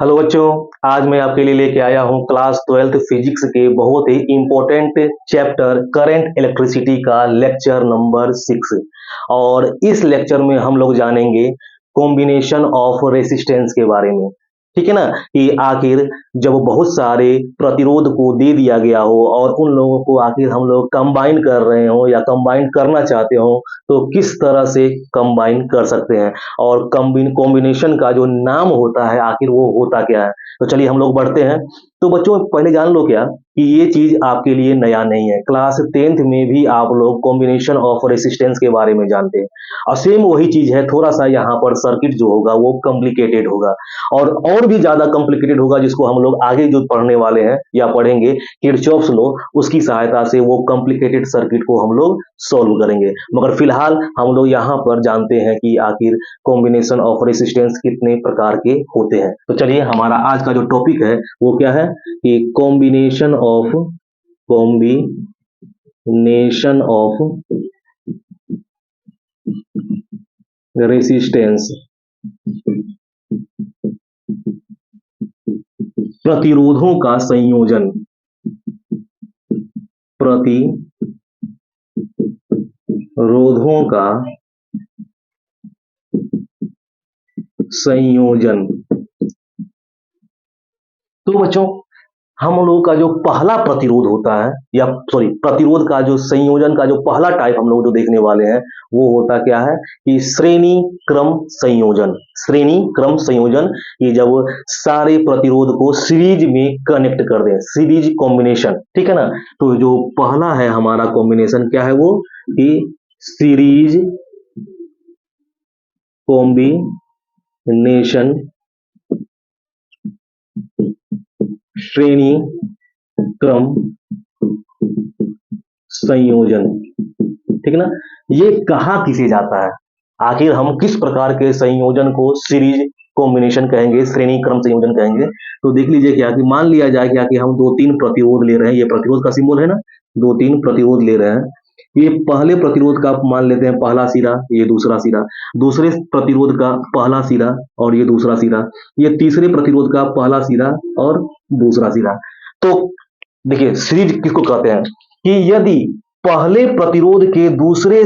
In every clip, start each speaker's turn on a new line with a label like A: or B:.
A: Hello बच्चों। आज मैं आपके लिए लेके आया हूँ क्लास 12th फिजिक्स के बहुत ही इंपॉर्टेंट चैप्टर करंट इलेक्ट्रिसिटी का लेक्चर नंबर 6। और इस लेक्चर में हम लोग जानेंगे कॉम्बिनेशन ऑफ रेसिस्टेंस के बारे में। ठीक है ना, कि आखिर जब बहुत सारे प्रतिरोध को दे दिया गया हो और उन लोगों को आखिर हम लोग कंबाइन कर रहे हो या कंबाइन करना चाहते हो तो किस तरह से कंबाइन कर सकते हैं, और कॉम्बिनेशन का जो नाम होता है आखिर वो होता क्या है। तो चलिए हम लोग बढ़ते हैं। तो बच्चों पहले जान लो क्या कि ये चीज आपके लिए नया नहीं है। क्लास 10th में भी आप लोग कॉम्बिनेशन ऑफ रेसिस्टेंस के बारे में जानते हैं और सेम वही चीज है। थोड़ा सा यहाँ पर सर्किट जो होगा वो कॉम्प्लिकेटेड होगा और भी ज्यादा कॉम्प्लिकेटेड होगा, जिसको हम लोग आगे जो पढ़ने वाले हैं या पढ़ेंगे किरचॉफ्स लॉ, उसकी सहायता से वो कॉम्प्लिकेटेड सर्किट को हम लोग सॉल्व करेंगे। मगर फिलहाल हम लोग यहाँ पर जानते हैं कि आखिर कॉम्बिनेशन ऑफ रेसिस्टेंस कितने प्रकार के होते हैं। तो चलिए हमारा आज का जो टॉपिक है वो क्या है कि कॉम्बिनेशन ऑफ रेसिस्टेंस, प्रतिरोधों का संयोजन, प्रतिरोधों का संयोजन। तो बच्चों हम लोगों का जो पहला प्रतिरोध होता है या प्रतिरोध का जो संयोजन का जो पहला टाइप हम लोग जो देखने वाले हैं वो होता क्या है कि श्रेणी क्रम संयोजन। श्रेणी क्रम संयोजन, ये जब सारे प्रतिरोध को सीरीज में कनेक्ट कर दें, सीरीज कॉम्बिनेशन। ठीक है ना। तो जो पहला है हमारा कॉम्बिनेशन क्या है वो कि सीरीज कॉम्बिनेशन, श्रेणी क्रम संयोजन। ठीक है ना। ये कहा किसे जाता है, आखिर हम किस प्रकार के संयोजन को सीरीज कॉम्बिनेशन कहेंगे, श्रेणी क्रम संयोजन कहेंगे। तो देख लीजिए क्या कि मान लिया जाए क्या कि हम दो तीन प्रतिरोध ले रहे हैं, ये प्रतिरोध का सिंबल है ना, दो तीन प्रतिरोध ले रहे हैं। ये पहले प्रतिरोध का मान लेते हैं पहला सिरा, ये दूसरा सिरा, दूसरे प्रतिरोध का पहला सिरा और ये दूसरा सिरा, ये तीसरे प्रतिरोध का पहला सिरा और दूसरा सिरा। तो देखिए सीरीज किसको कहते हैं कि यदि पहले प्रतिरोध के दूसरे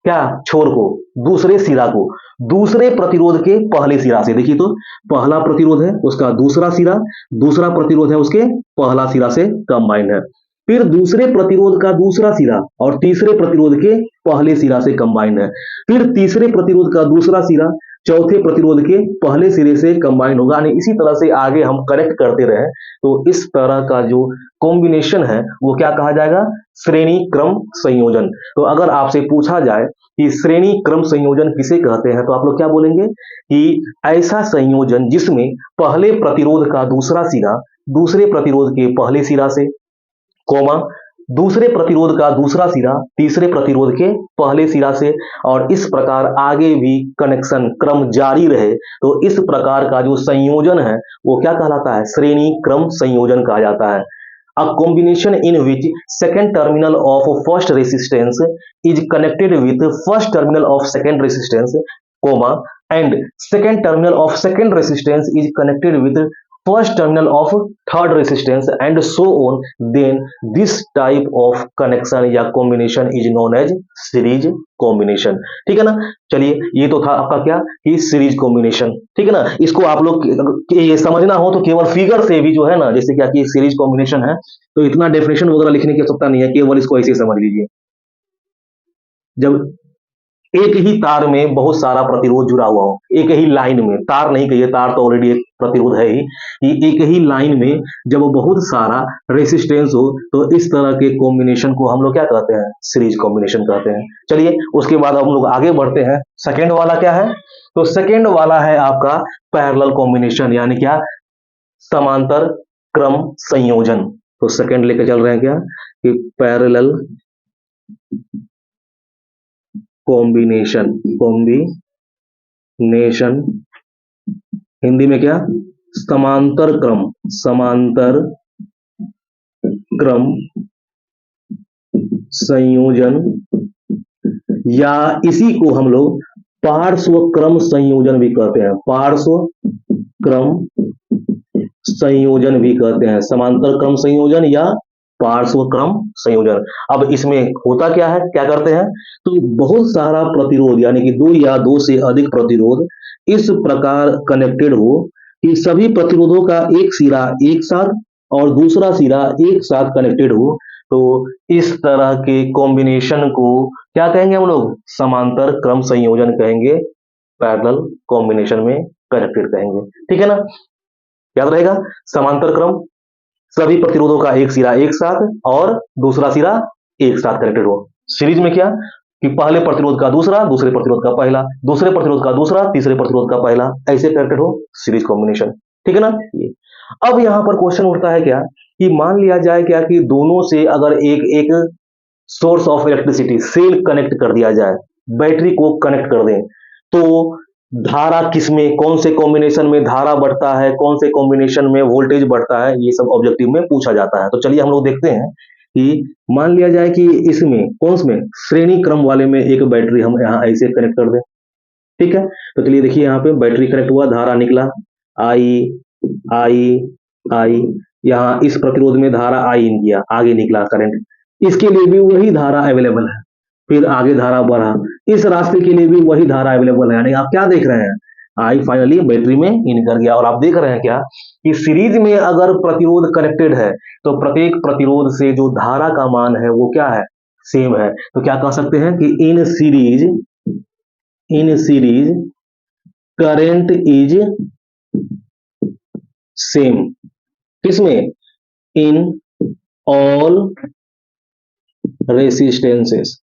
A: क्या छोर को, दूसरे सिरा को दूसरे प्रतिरोध के पहले सिरा से, देखिए तो पहला प्रतिरोध है उसका दूसरा सिरा, दूसरा प्रतिरोध है उसके पहला सिरा से कंबाइन है, फिर दूसरे प्रतिरोध का दूसरा सिरा और तीसरे प्रतिरोध के पहले सिरा से कंबाइन है, फिर तीसरे प्रतिरोध का दूसरा सिरा चौथे प्रतिरोध के पहले सिरे से कंबाइन होगा। यानी इसी तरह से आगे हम करेक्ट करते रहे तो इस तरह का जो कॉम्बिनेशन है वो क्या कहा जाएगा, श्रेणी क्रम संयोजन। तो अगर आपसे पूछा जाए कि श्रेणी क्रम संयोजन किसे कहते हैं तो आप लोग क्या बोलेंगे कि ऐसा संयोजन जिसमें पहले प्रतिरोध का दूसरा सिरा दूसरे प्रतिरोध के पहले सिरा से, कोमा दूसरे प्रतिरोध का दूसरा सिरा तीसरे प्रतिरोध के पहले सिरा से, और इस प्रकार आगे भी कनेक्शन क्रम जारी रहे तो इस प्रकार का जो संयोजन है वो क्या कहलाता है, श्रेणी क्रम संयोजन कहा जाता है। A combination in which second terminal of first resistance is connected with first terminal of second resistance, comma, and second terminal of second resistance is connected with first terminal of third resistance and so on, then this type of connection या combination is known as series combination। ठीक है ना। चलिए ये तो था आपका क्या कि सीरीज कॉम्बिनेशन। ठीक है ना। इसको आप लोग ये समझना हो तो केवल फिगर से भी जो है ना, जैसे क्या कि सीरीज कॉम्बिनेशन है तो इतना डेफिनेशन वगैरह लिखने की आवश्यकता नहीं है, केवल इसको ऐसे समझ लीजिए। जब एक ही तार में बहुत सारा प्रतिरोध जुड़ा हुआ हो, एक ही लाइन में, तार नहीं कहिए, तार तो ऑलरेडी एक प्रतिरोध है ही, कि एक ही लाइन में जब बहुत सारा रेसिस्टेंस हो तो इस तरह के कॉम्बिनेशन को हम लोग क्या कहते हैं, सीरीज कॉम्बिनेशन कहते हैं। चलिए उसके बाद हम लोग आगे बढ़ते हैं। सेकेंड वाला क्या है, तो सेकेंड वाला है आपका पैरेलल कॉम्बिनेशन, यानी क्या, समांतर क्रम संयोजन। तो सेकेंड लेकर चल रहे हैं क्या कि पैरेलल कॉम्बिनेशन, कॉम्बिनेशन हिंदी में क्या, समांतर क्रम, समांतर क्रम संयोजन, या इसी को हम लोग पार्श्व क्रम संयोजन भी कहते हैं, पार्श्व क्रम संयोजन भी कहते हैं, समांतर क्रम संयोजन या पार्श्व क्रम संयोजन। अब इसमें होता क्या है, क्या करते हैं, तो बहुत सारा प्रतिरोध यानी कि दो या दो से अधिक प्रतिरोध इस प्रकार कनेक्टेड हो कि सभी प्रतिरोधों का एक सिरा एक साथ और दूसरा सिरा एक साथ कनेक्टेड हो, तो इस तरह के कॉम्बिनेशन को क्या कहेंगे हम लोग, समांतर क्रम संयोजन कहेंगे, पैरेलल कॉम्बिनेशन में कनेक्टेड कहेंगे। ठीक है ना, याद रहेगा, समांतर क्रम सभी प्रतिरोधों का एक सिरा एक साथ और दूसरा सिरा एक साथ कनेक्टेड हो। सीरीज में क्या कि पहले प्रतिरोध का दूसरा, दूसरे प्रतिरोध का पहला, दूसरे प्रतिरोध का दूसरा, तीसरे प्रतिरोध का पहला, ऐसे कनेक्टेड हो, सीरीज कॉम्बिनेशन। ठीक है ना। ये अब यहां पर क्वेश्चन उठता है क्या कि मान लिया जाए क्या कि दोनों से अगर एक एक source of electricity cell connect कर दिया जाए, बैटरी को कनेक्ट कर दें, तो धारा किसमें, कौन से कॉम्बिनेशन में धारा बढ़ता है, कौन से कॉम्बिनेशन में वोल्टेज बढ़ता है, ये सब ऑब्जेक्टिव में पूछा जाता है। तो चलिए हम लोग देखते हैं कि मान लिया जाए कि इसमें कौन से में श्रेणी क्रम वाले में एक बैटरी हम यहाँ ऐसे कनेक्ट कर दें। ठीक है, तो चलिए देखिए यहाँ पे बैटरी कनेक्ट हुआ, धारा निकला आई आई आई, यहाँ इस प्रतिरोध में धारा आई इन किया, आगे निकला करंट, इसके लिए भी वही धारा अवेलेबल है, फिर आगे धारा बढ़ा, इस रास्ते के लिए भी वही धारा अवेलेबल है। यानी आप क्या देख रहे हैं, आई फाइनली बैटरी में इन कर गया। और आप देख रहे हैं क्या कि सीरीज में अगर प्रतिरोध कनेक्टेड है तो प्रत्येक प्रतिरोध से जो धारा का मान है वो क्या है, सेम है। तो क्या कह सकते हैं कि in series current is same, किसमें, इन ऑल रेसिस्टेंसेस,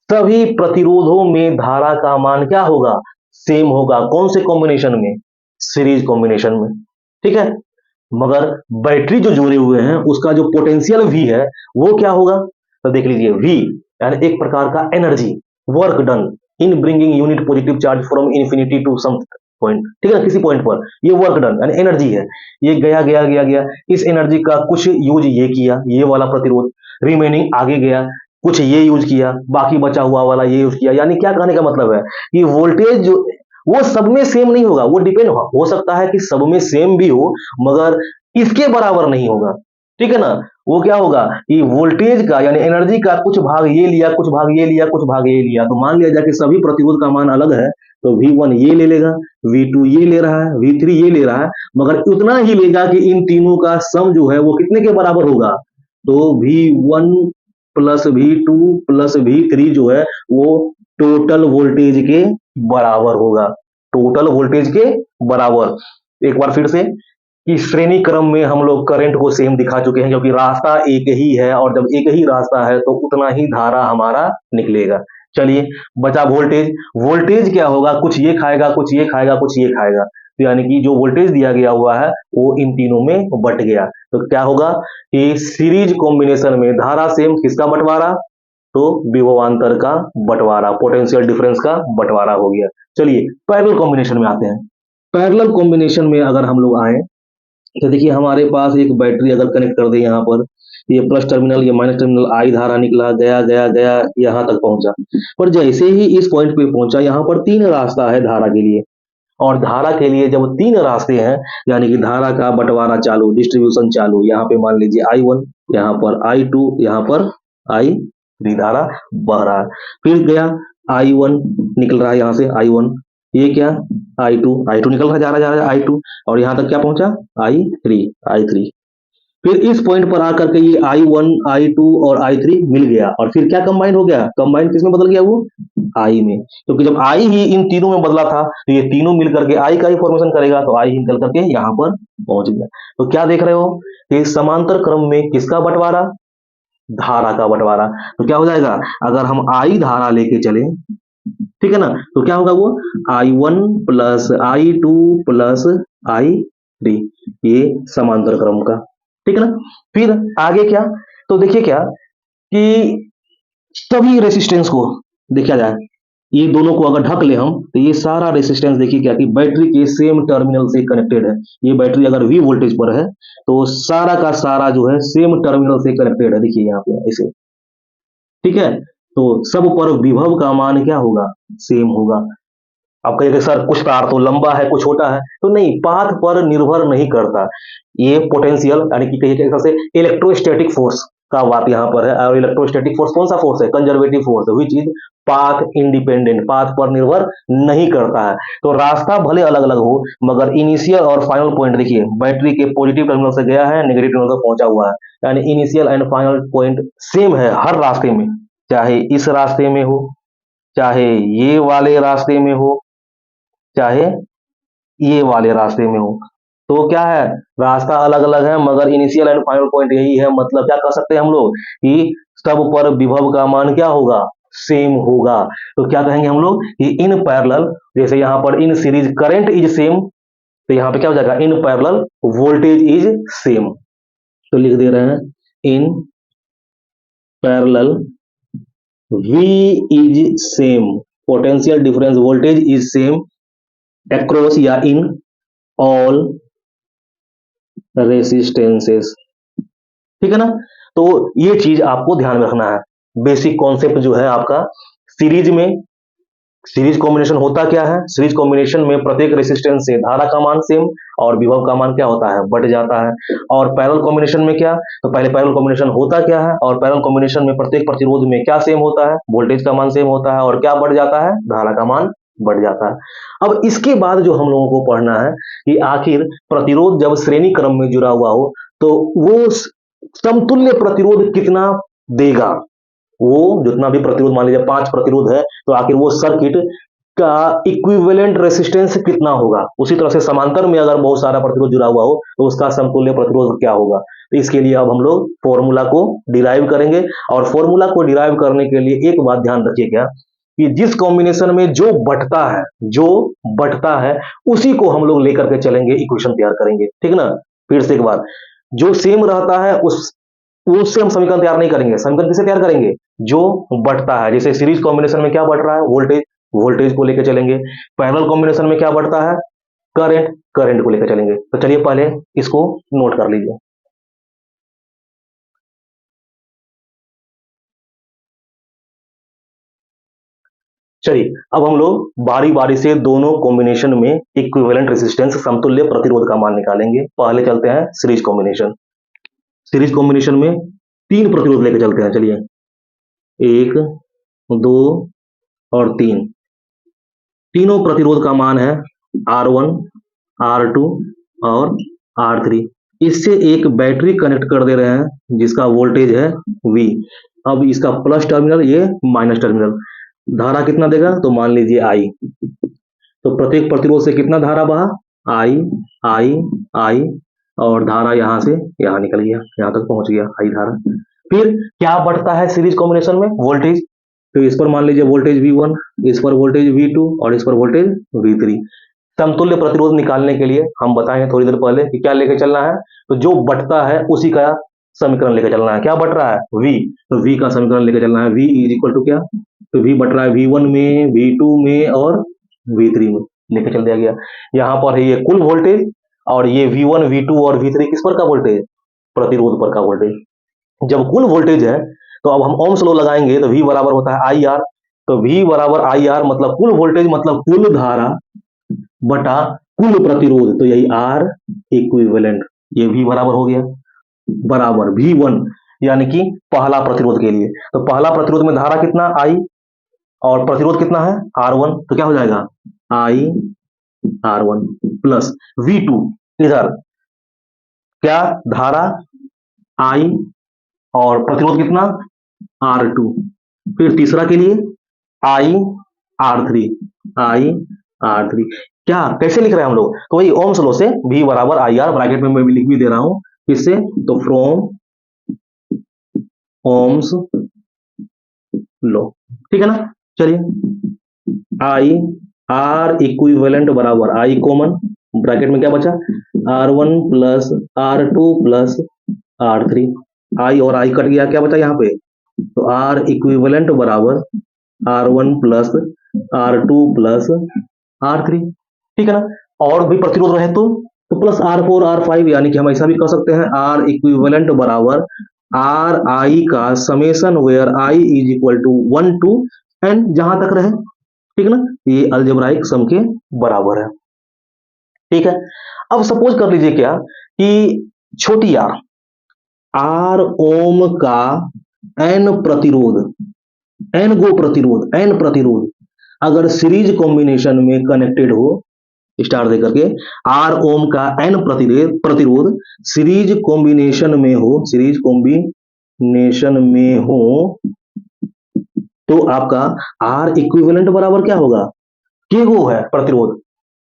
A: सभी प्रतिरोधों में धारा का मान क्या होगा, सेम होगा। कौन से कॉम्बिनेशन में, सीरीज कॉम्बिनेशन में। ठीक है, मगर बैटरी जो जोड़े हुए हैं उसका जो पोटेंशियल V है वो क्या होगा, तो देख लीजिए V यानी एक प्रकार का energy, work done in bringing unit positive charge from infinity to some point. ठीक है, किसी पॉइंट पर ये वर्क डन यानी एनर्जी है, ये गया गया गया गया, इस एनर्जी का कुछ यूज ये किया, ये वाला प्रतिरोध, रिमेनिंग आगे गया, कुछ ये यूज किया, बाकी बचा हुआ वाला ये यूज किया। यानी क्या कहने का मतलब है कि वोल्टेज जो वो सब में सेम नहीं होगा, वो डिपेंड हो सकता है कि सब में सेम भी हो मगर इसके बराबर नहीं होगा। ठीक है ना, वो क्या होगा कि वोल्टेज का यानी एनर्जी का कुछ भाग ये लिया, कुछ भाग ये लिया, कुछ भाग ये लिया। तो मान लिया जाए कि सभी प्रतिरोध का मान अलग है, तो V1 ये ले लेगा, V2 ये ले रहा है, V3 ये ले रहा है, मगर उतना ही लेगा कि इन तीनों का सम जो है वो कितने के बराबर होगा, तो V1 plus V2 plus V3 जो है वो टोटल वोल्टेज के बराबर होगा, टोटल वोल्टेज के बराबर। एक बार फिर से कि श्रेणी क्रम में हम लोग करंट को सेम दिखा चुके हैं क्योंकि रास्ता एक ही है और जब एक ही रास्ता है तो उतना ही धारा हमारा निकलेगा। चलिए बचा वोल्टेज, वोल्टेज क्या होगा, कुछ ये खाएगा, कुछ ये खाएगा, कुछ ये खाएगा, तो यानी कि जो वोल्टेज दिया गया हुआ है वो इन तीनों में बट गया। तो क्या होगा कि सीरीज कॉम्बिनेशन में धारा सेम, किसका बंटवारा, तो विभवांतर का बंटवारा, पोटेंशियल डिफरेंस का बंटवारा हो गया। चलिए पैरेलल कॉम्बिनेशन में आते हैं। पैरेलल कॉम्बिनेशन में अगर हम लोग आए तो देखिए हमारे पास एक बैटरी अगर कनेक्ट कर दे यहाँ पर, ये प्लस टर्मिनल, ये माइनस टर्मिनल, आई धारा निकला, गया गया गया यहाँ तक पहुंचा, पर जैसे ही इस पॉइंट पे पहुंचा यहाँ पर तीन रास्ता है धारा के लिए, और धारा के लिए जब तीन रास्ते हैं यानी कि धारा का बंटवारा चालू, डिस्ट्रीब्यूशन चालू, यहाँ पे मान लीजिए I1, यहाँ पर I2, यहाँ पर I3 धारा बह रहा है, फिर गया I1 निकल रहा है यहाँ से I1, ये क्या I2 निकल रहा, जा रहा है I2, और यहाँ तक क्या पहुंचा I3। फिर इस पॉइंट पर आकर के ये I1 I2 और I3 मिल गया और फिर क्या कंबाइन हो गया, कंबाइन किसमें बदल गया, वो I में, क्योंकि जब I ही इन तीनों में बदला था तो ये तीनों मिल करके I का ही फॉर्मेशन करेगा, तो I ही निकल करके यहाँ पर पहुंच गया। तो क्या देख रहे हो कि समांतर क्रम में किसका बंटवारा, धारा का बंटवारा। तो क्या हो जाएगा, अगर हम I धारा लेके चले, ठीक है ना, तो क्या होगा वो I1 plus I2 plus I3, ये समांतर क्रम का। ठीक है ना, फिर आगे क्या, तो देखिए क्या कि सभी रेसिस्टेंस को देखा जाए, ये दोनों को अगर ढक ले हम तो ये सारा रेसिस्टेंस देखिए क्या कि बैटरी के सेम टर्मिनल से कनेक्टेड है। ये बैटरी अगर V वोल्टेज पर है तो सारा का सारा जो है सेम टर्मिनल से कनेक्टेड है, देखिए यहाँ पे ऐसे। ठीक है, तो सब पर विभव का मान क्या होगा, सेम होगा। अब कहिए कि सर कुछ तार तो लंबा है, कुछ छोटा है, तो नहीं, पाथ पर निर्भर नहीं करता। ये पोटेंशियल यानी कि कहिए कि एक तरह से इलेक्ट्रोस्टैटिक फोर्स का बात यहाँ पर है। और इलेक्ट्रोस्टैटिक फोर्स कौन सा फोर्स है? Conservative force, which is path independent, path पर निर्भर नहीं करता है। तो रास्ता भले अलग अलग हो, मगर इनिशियल और फाइनल पॉइंट देखिए, बैटरी के पॉजिटिव टर्मिनल से गया है, नेगेटिव टर्मिनल तक पहुंचा हुआ है, यानी initial and final point same है हर रास्ते में, चाहे इस रास्ते में हो, चाहे ये वाले रास्ते में हो, चाहे ये वाले रास्ते में हो। तो क्या है, रास्ता अलग अलग है मगर इनिशियल एंड फाइनल पॉइंट यही है। मतलब क्या कह सकते हैं हम लोग कि सब पर विभव का मान क्या होगा? सेम होगा। तो क्या कहेंगे हम लोग कि इन पैरेलल, जैसे यहां पर in series current is same, तो यहां पे क्या हो जाएगा? In parallel voltage is same. तो लिख दे रहे हैं in parallel V is same, potential difference voltage is same across या इन ऑल रेसिस्टेंसेस। ठीक है ना? तो ये चीज आपको ध्यान में रखना है। बेसिक कॉन्सेप्ट जो है आपका सीरीज में, सीरीज कॉम्बिनेशन होता क्या है? सीरीज कॉम्बिनेशन में प्रत्येक रेसिस्टेंस से धारा का मान सेम और विभव का मान क्या होता है? बढ़ जाता है। और पैरेलल कॉम्बिनेशन में क्या? तो पहले पैरेलल कॉम्बिनेशन होता क्या है? और पैरेलल कॉम्बिनेशन में प्रत्येक प्रतिरोध में क्या सेम होता है? वोल्टेज का मान सेम होता है। और क्या बढ़ जाता है? धारा का मान बढ़ जाता है। अब इसके बाद जो हम लोगों को पढ़ना है कि आखिर प्रतिरोध जब श्रेणी क्रम में जुड़ा हुआ हो तो वो समतुल्य प्रतिरोध कितना देगा। वो जितना भी प्रतिरोध, मान लीजिए 5 प्रतिरोध है, तो आखिर वो सर्किट का इक्विवेलेंट रेसिस्टेंस कितना होगा। उसी तरह से समांतर में अगर बहुत सारा प्रतिरोध जुड़ा हुआ हो तो उसका समतुल्य प्रतिरोध क्या होगा। तो इसके लिए अब हम लोग फॉर्मूला को डिराइव करेंगे। और फॉर्मूला को डिराइव करने के लिए एक बात ध्यान रखिए क्या, कि जिस कॉम्बिनेशन में जो बढ़ता है उसी को हम लोग लेकर के चलेंगे, इक्वेशन तैयार करेंगे। ठीक ना? फिर से एक बार, जो सेम रहता है उससे हम समीकरण तैयार नहीं करेंगे। समीकरण किसे तैयार करेंगे? जो बढ़ता है। जैसे सीरीज कॉम्बिनेशन में क्या बढ़ रहा है? वोल्टेज, वोल्टेज को लेकर चलेंगे। पैरेलल कॉम्बिनेशन में क्या बढ़ता है? करंट, करंट को लेकर चलेंगे। तो चलिए पहले इसको नोट कर लीजिए। चलिए अब हम लोग बारी बारी से दोनों कॉम्बिनेशन में इक्विवेलेंट रेसिस्टेंस, समतुल्य प्रतिरोध का मान निकालेंगे। पहले चलते हैं सीरीज कॉम्बिनेशन। सीरीज कॉम्बिनेशन में 3 प्रतिरोध लेकर चलते हैं। चलिए, 1, 2 और 3। तीनों प्रतिरोध का मान है R1, R2 और R3। इससे एक बैटरी कनेक्ट कर दे रहे हैं जिसका वोल्टेज है V। अब इसका प्लस टर्मिनल, ये माइनस टर्मिनल। धारा कितना देगा? तो मान लीजिए I। तो प्रत्येक प्रतिरोध से कितना धारा बहा? I, I, I, और धारा यहां से यहां निकल गया, यहां तक पहुंच गया I धारा। फिर क्या बढ़ता है सीरीज कॉम्बिनेशन में? वोल्टेज। तो इस पर मान लीजिए वोल्टेज V1, इस पर वोल्टेज V2 और इस पर वोल्टेज V3। समतुल्य प्रतिरोध निकालने के लिए हम बताएंगे थोड़ी देर पहले कि क्या लेके चलना है। तो जो बढ़ता है उसी का समीकरण लेकर चलना है। क्या बढ़ रहा है? V। तो V का समीकरण लेकर चलना है। V इज इक्वल टू क्या? तो V बढ़ रहा है V1 में, V2 में और V3 में, लेकर चल दिया गया। यहाँ पर है ये कुल वोल्टेज, और ये V1, V2 और V3 किस पर का वोल्टेज? प्रतिरोध पर का वोल्टेज। जब कुल वोल्टेज है तो अब हम ओम्स लॉ लगाएंगे। तो V बराबर होता है IR। तो V बराबर IR मतलब कुल वोल्टेज मतलब कुल धारा बटा कुल प्रतिरोध। तो यही R इक्विवेलेंट, ये V बराबर हो गया, बराबर V1 यानी कि पहला प्रतिरोध के लिए। तो पहला प्रतिरोध में धारा कितना? I, और प्रतिरोध कितना है? R1। तो क्या हो जाएगा? I R1 प्लस V2, इधर क्या? धारा I और प्रतिरोध कितना? R2। फिर तीसरा के लिए I R3, I R3। क्या कैसे लिख रहे हैं हम लोग? तो वही ओम्स लॉ से V बराबर IR, ब्रैकेट में मैं भी लिख भी दे रहा हूं किससे? तो फ्रॉम ओम्स लॉ। ठीक है ना? चलिए, I R इक्विवेलेंट बराबर I कॉमन, ब्रैकेट में क्या बचा? R1 plus R2 plus R3। I और I कट गया, क्या बचा यहाँ पे? तो R इक्विवेलेंट बराबर R1 plus R2 plus R3। ठीक है ना? और भी प्रतिरोध रहे तो प्लस R4 R5, यानी कि हम ऐसा भी कह सकते हैं R इक्विवेलेंट बराबर R I का summation where I is equal to 1 to n, जहां तक रहे। ठीक है ना, ये अलजेब्राइक सम के बराबर है। ठीक है, अब सपोज कर लीजिए क्या कि छोटी आर, आर ओम का एन प्रतिरोध, एन गो प्रतिरोध, एन प्रतिरोध अगर सीरीज कॉम्बिनेशन में कनेक्टेड हो, स्टार दे करके, आर ओम का एन प्रतिरोध प्रतिरोध सीरीज कॉम्बिनेशन में हो, सीरीज कॉम्बिनेशन में हो, तो आपका आर इक्विवेलेंट बराबर क्या होगा, के गो है प्रतिरोध,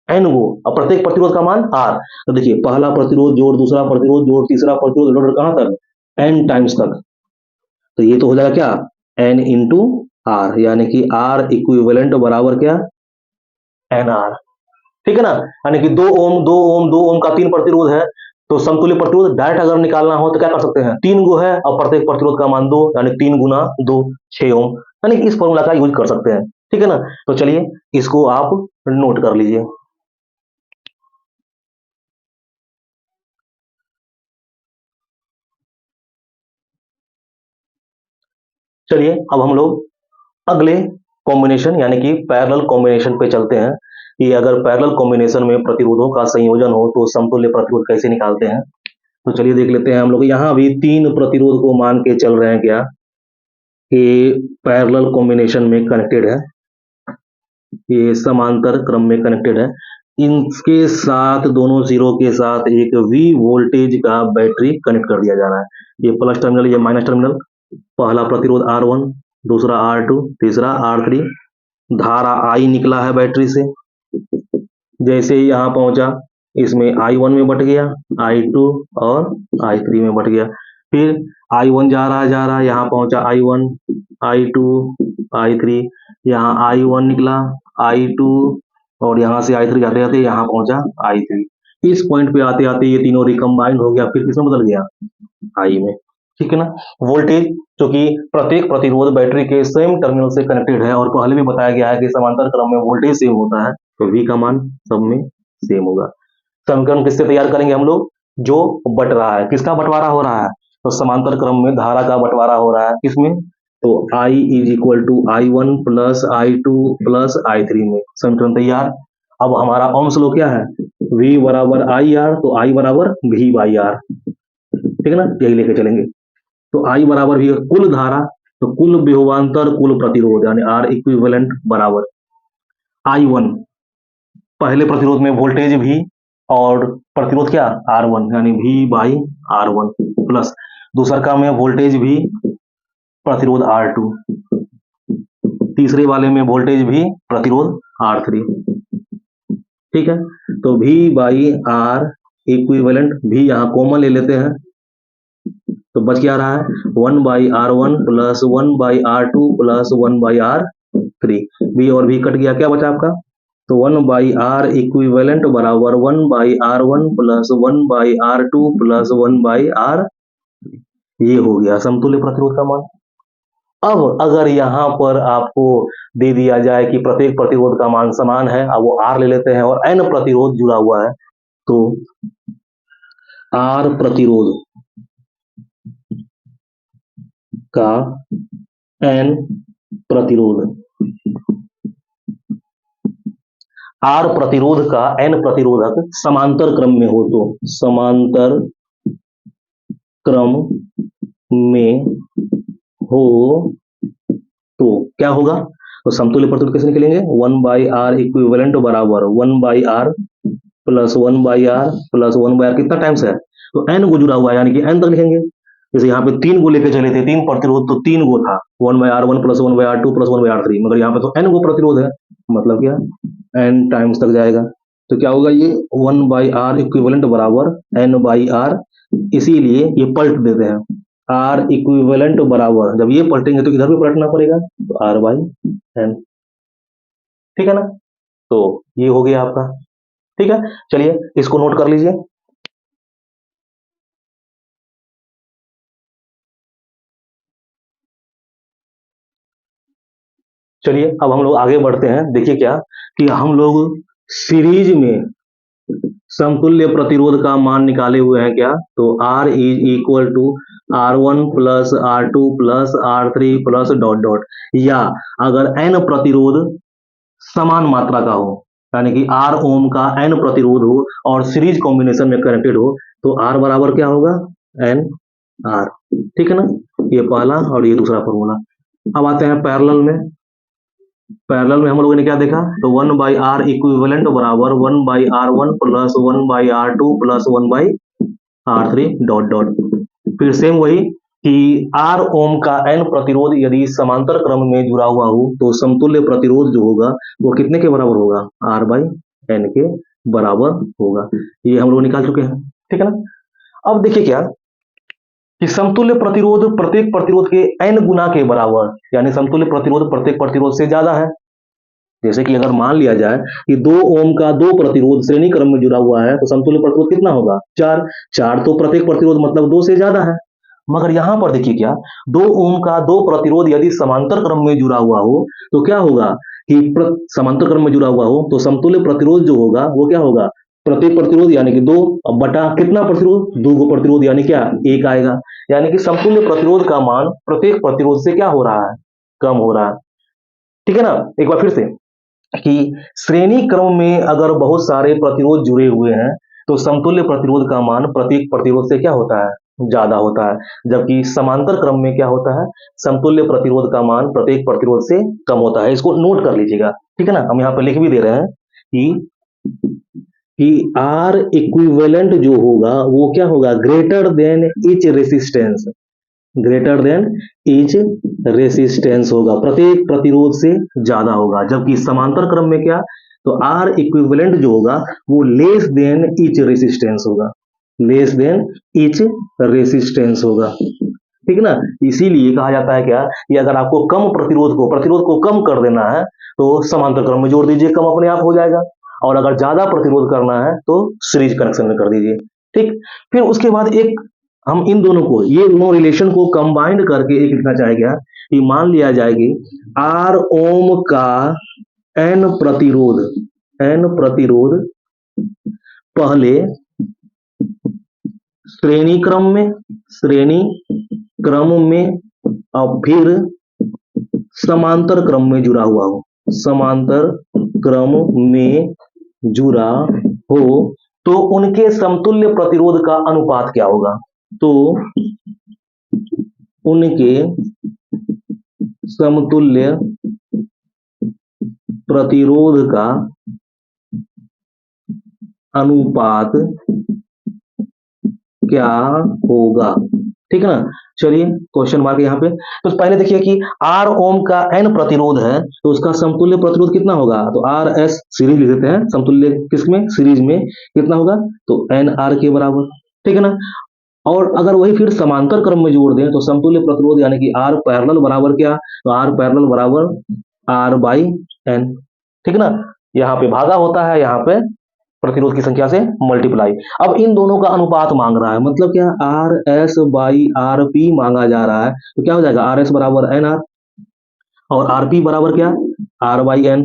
A: एन गो, और प्रत्येक प्रतिरोध का मान आर। तो देखिए पहला प्रतिरोध जोड़ दूसरा प्रतिरोध जोड़ तीसरा प्रतिरोध जोड़ कहां तक, एन टाइम्स तक। तो ये तो हो जाएगा क्या, एन इंटू आर, यानी कि आर इक्विवेलेंट बराबर क्या, एन आर। ठीक है ना, यानी कि 2 ओम 2 ओम 2 ओम का 3 प्रतिरोध है, तो समतुल्य प्रतिरोध डायरेक्ट अगर निकालना हो तो क्या कर सकते हैं, 3 गो है और प्रत्येक प्रतिरोध का मान 2, यानी 3 गुना 2 6 ओम, यानी कि इस फॉर्मूला का यूज कर सकते हैं। ठीक है ना, तो चलिए इसको आप नोट कर लीजिए। चलिए अब हम लोग अगले कॉम्बिनेशन यानी कि पैरेलल कॉम्बिनेशन पे चलते हैं कि अगर पैरेलल कॉम्बिनेशन में प्रतिरोधों का संयोजन हो तो समतुल्य प्रतिरोध कैसे निकालते हैं। तो चलिए देख लेते हैं, हम लोग यहाँ भी 3 प्रतिरोध को मान के चल रहे हैं क्या, कि पैरेलल कॉम्बिनेशन में कनेक्टेड है, ये समांतर क्रम में कनेक्टेड है, इनके साथ दोनों सिरों के साथ एक V वोल्टेज का बैटरी कनेक्ट कर दिया जा रहा है, ये प्लस टर्मिनल ये माइनस टर्मिनल, पहला प्रतिरोध R1, दूसरा R2, तीसरा R3, धारा I निकला है बैटरी से, जैसे ही यहाँ पहुंचा इसमें I1 में बट गया, I2 और I3 में बट गया, फिर I1 जा रहा है यहाँ पहुंचा I1, I2, I3, यहाँ I1 निकला, I2 और यहाँ से I3 जाते जाते यहाँ पहुंचा I3, इस पॉइंट पे आते आते ये तीनों रिकम्बाइंड हो गया, फिर किसमें बदल गया, I में। ठीक है ना, वोल्टेज जो कि प्रत्येक प्रतिरोध बैटरी के सेम टर्मिनल से कनेक्टेड है और पहले भी बताया गया है कि समांतर क्रम में वोल्टेज सेम होता है, तो V का मान सब में सेम होगा। समीकरण किससे तैयार करेंगे हम लोग, जो बट रहा है, किसका बंटवारा हो रहा है, तो समांतर क्रम में धारा का बंटवारा हो रहा है किसमें, तो I is equal to I1 plus I2 plus I3 में, समीकरण तैयार। अब हमारा ओम्स लॉ क्या है, V बराबर IR, तो I बराबर V बाई R, ठीक है ना, यही लेके चलेंगे। तो I बराबर भी कुल धारा, तो कुल विभवांतर कुल प्रतिरोध यानी R इक्विवेलेंट बराबर I1, पहले प्रतिरोध में वोल्टेज V और प्रतिरोध क्या R1 यानी V बाई R1 प्लस दूसरा का में वोल्टेज V प्रतिरोध R2, तीसरे वाले में वोल्टेज V प्रतिरोध R3। ठीक है, तो V by R equivalent, V यहाँ कॉमन ले लेते हैं तो बच क्या रहा है 1/R1 plus 1/R2 plus 1/R3, V और V कट गया, क्या बचा आपका, तो 1/R इक्विवेलेंट बराबर 1/R1 plus 1/R2 plus 1/R, ये हो गया समतुल्य प्रतिरोध का मान। अब अगर यहाँ पर आपको दे दिया जाए कि प्रत्येक प्रतिरोध का मान समान है, अब वो R ले लेते हैं और N प्रतिरोध जुड़ा हुआ है, तो R प्रतिरोध का N प्रतिरोध, R प्रतिरोध का N प्रतिरोधक समांतर क्रम में हो, तो समांतर क्रम में हो तो क्या होगा, तो समतुल्य प्रतिरोध कैसे निकलेंगे, 1/R इक्विवेलेंट बराबर 1/R plus 1/R plus 1/R, कितना टाइम्स है, तो N को जुड़ा हुआ है यानी कि N तक लिखेंगे। जैसे यहाँ पे 3 को लेके चले थे, 3 प्रतिरोध, तो 3 गो था 1/R1 plus 1/R2 plus 1/R3, मगर यहाँ पे तो N गो प्रतिरोध है, मतलब क्या N टाइम्स तक जाएगा, तो क्या होगा ये 1/R इक्विवेलेंट बराबर N/R, इसीलिए ये पलट देते हैं, R इक्विवेलेंट बराबर, जब ये पलटेंगे तो इधर भी पलटना पड़ेगा, तो R/N। ठीक है ना, तो ये हो गया आपका। ठीक है, चलिए इसको नोट कर लीजिए। चलिए अब हम लोग आगे बढ़ते हैं, देखिए क्या कि हम लोग सीरीज में समतुल्य प्रतिरोध का मान निकाले हुए हैं क्या, तो R is equal to R1 plus R2 plus R3 plus dot dot, या अगर N प्रतिरोध समान मात्रा का हो, यानी कि R ओम का N प्रतिरोध हो और सीरीज कॉम्बिनेशन में कनेक्टेड हो, तो R बराबर क्या होगा, N R। ठीक है ना, ये पहला और ये दूसरा फॉर्मूला। अब आते हैं पैरेलल में। पैरेलल में हम लोगों ने क्या देखा, तो 1/R इक्विवेलेंट बराबर 1/R1 plus 1/R2 plus 1/R3 dot dot. फिर सेम वही कि R ओम का N प्रतिरोध यदि समांतर क्रम में जुड़ा हुआ हो तो समतुल्य प्रतिरोध जो होगा वो कितने के बराबर होगा, R/N के बराबर होगा। ये हम लोग निकाल चुके हैं। ठीक है ना। अब देखिए क्या कि समतुल्य प्रतिरोध प्रत्येक प्रतिरोध के n गुना के बराबर, यानी समतुल्य प्रतिरोध प्रत्येक प्रतिरोध से ज्यादा है। जैसे कि अगर मान लिया जाए कि 2 ओम का 2 प्रतिरोध श्रेणी क्रम में जुड़ा हुआ है तो समतुल्य प्रतिरोध कितना होगा, 4। 4 तो प्रत्येक प्रतिरोध मतलब 2 से ज्यादा है। मगर यहां पर देखिए क्या, 2 ओम का 2 प्रतिरोध यदि समांतर क्रम में जुड़ा हुआ हो तो क्या होगा कि समांतर क्रम में जुड़ा हुआ हो तो समतुल्य प्रतिरोध जो होगा वो क्या होगा, प्रत्येक प्रतिरोध यानी कि 2 बटा कितना प्रतिरोध, 2 को प्रतिरोध यानी क्या, 1 आएगा। यानी कि समतुल्य प्रतिरोध का मान प्रत्येक प्रतिरोध से क्या हो रहा है, कम हो रहा है। ठीक है ना। एक बार फिर से कि श्रेणी क्रम में अगर बहुत सारे प्रतिरोध जुड़े हुए हैं तो समतुल्य प्रतिरोध का मान प्रत्येक प्रतिरोध से क्या होता है, ज्यादा होता है। जबकि समांतर क्रम में क्या होता है, समतुल्य प्रतिरोध का मान प्रत्येक प्रतिरोध से कम होता है। इसको नोट कर लीजिएगा। ठीक है ना, हम यहाँ पर लिख भी दे रहे हैं कि R इक्विवेलेंट जो होगा वो क्या होगा, greater than each resistance, greater than each resistance होगा, प्रत्येक प्रतिरोध से ज्यादा होगा। जबकि समांतर क्रम में क्या, तो R इक्विवेलेंट जो होगा वो लेस देन ईच रेसिस्टेंस होगा, लेस देन ईच रेसिस्टेंस होगा। ठीक है ना। इसीलिए कहा जाता है क्या कि अगर आपको कम प्रतिरोध को कम कर देना है तो समांतर क्रम में जोड़ दीजिए, कम अपने आप हो जाएगा। और अगर ज्यादा प्रतिरोध करना है तो सीरीज कनेक्शन में कर दीजिए। ठीक। फिर उसके बाद एक हम इन दोनों को, ये दोनों रिलेशन को कंबाइंड करके एक लिखना चाहेगा कि मान लिया जाएगी R ओम का N प्रतिरोध पहले श्रेणी क्रम में और फिर समांतर क्रम में जुड़ा हुआ हो, समांतर क्रम में जुड़ा हो तो उनके समतुल्य प्रतिरोध का अनुपात क्या होगा, तो उनके समतुल्य प्रतिरोध का अनुपात क्या होगा। ठीक है ना। चलिए क्वेश्चन मार्क यहाँ पे। तो पहले देखिए कि R ओम का N प्रतिरोध है तो उसका समतुल्य प्रतिरोध कितना होगा, तो RS सीरीज लिख देते हैं, समतुल्य किसमें, सीरीज में कितना होगा, तो NR के बराबर। ठीक है ना। और अगर वही फिर समांतर क्रम में जोड़ दें तो समतुल्य प्रतिरोध यानी कि R पैरेलल बराबर क्या, तो R पैरेलल बराबर R/N। ठीक है ना। यहाँ पे भागा होता है, यहाँ पे प्रतिरोध की संख्या से मल्टीप्लाई। अब इन दोनों का अनुपात मांग रहा है, मतलब क्या, RS/RP मांगा जा रहा है। तो क्या हो जाएगा, RS बराबर NR और RP बराबर क्या, R/N।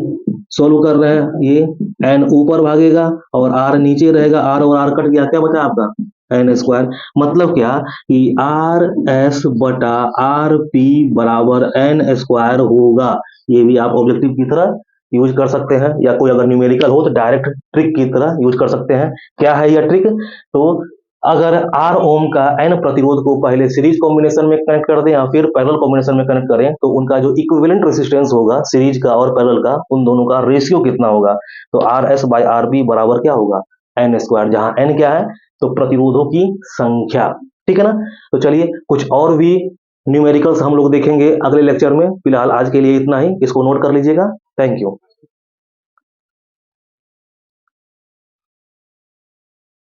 A: सोल्व कर रहे हैं, ये N ऊपर भागेगा और R नीचे रहेगा, R और R कट गया, क्या बचा आपका, N²। मतलब क्या कि RS बटा RP बराबर N² होगा। ये भी आप ऑब्जेक्टिव की तरह यूज कर सकते हैं, या कोई अगर न्यूमेरिकल हो तो डायरेक्ट ट्रिक की तरह यूज कर सकते हैं। क्या है यह ट्रिक, तो अगर R ओम का N प्रतिरोध को पहले सीरीज कॉम्बिनेशन में कनेक्ट कर दें या फिर पैरेलल कॉम्बिनेशन में कनेक्ट करें तो उनका जो इक्विवेलेंट रेजिस्टेंस होगा सीरीज का और पैरेलल का, उन दोनों का रेशियो कितना होगा, तो RS/RB बराबर क्या होगा, N², जहां N क्या है, तो प्रतिरोधों की संख्या। ठीक है ना। तो चलिए कुछ और भी न्यूमेरिकल्स हम लोग देखेंगे अगले लेक्चर में। फिलहाल आज के लिए इतना ही, इसको नोट कर लीजिएगा। Thank you.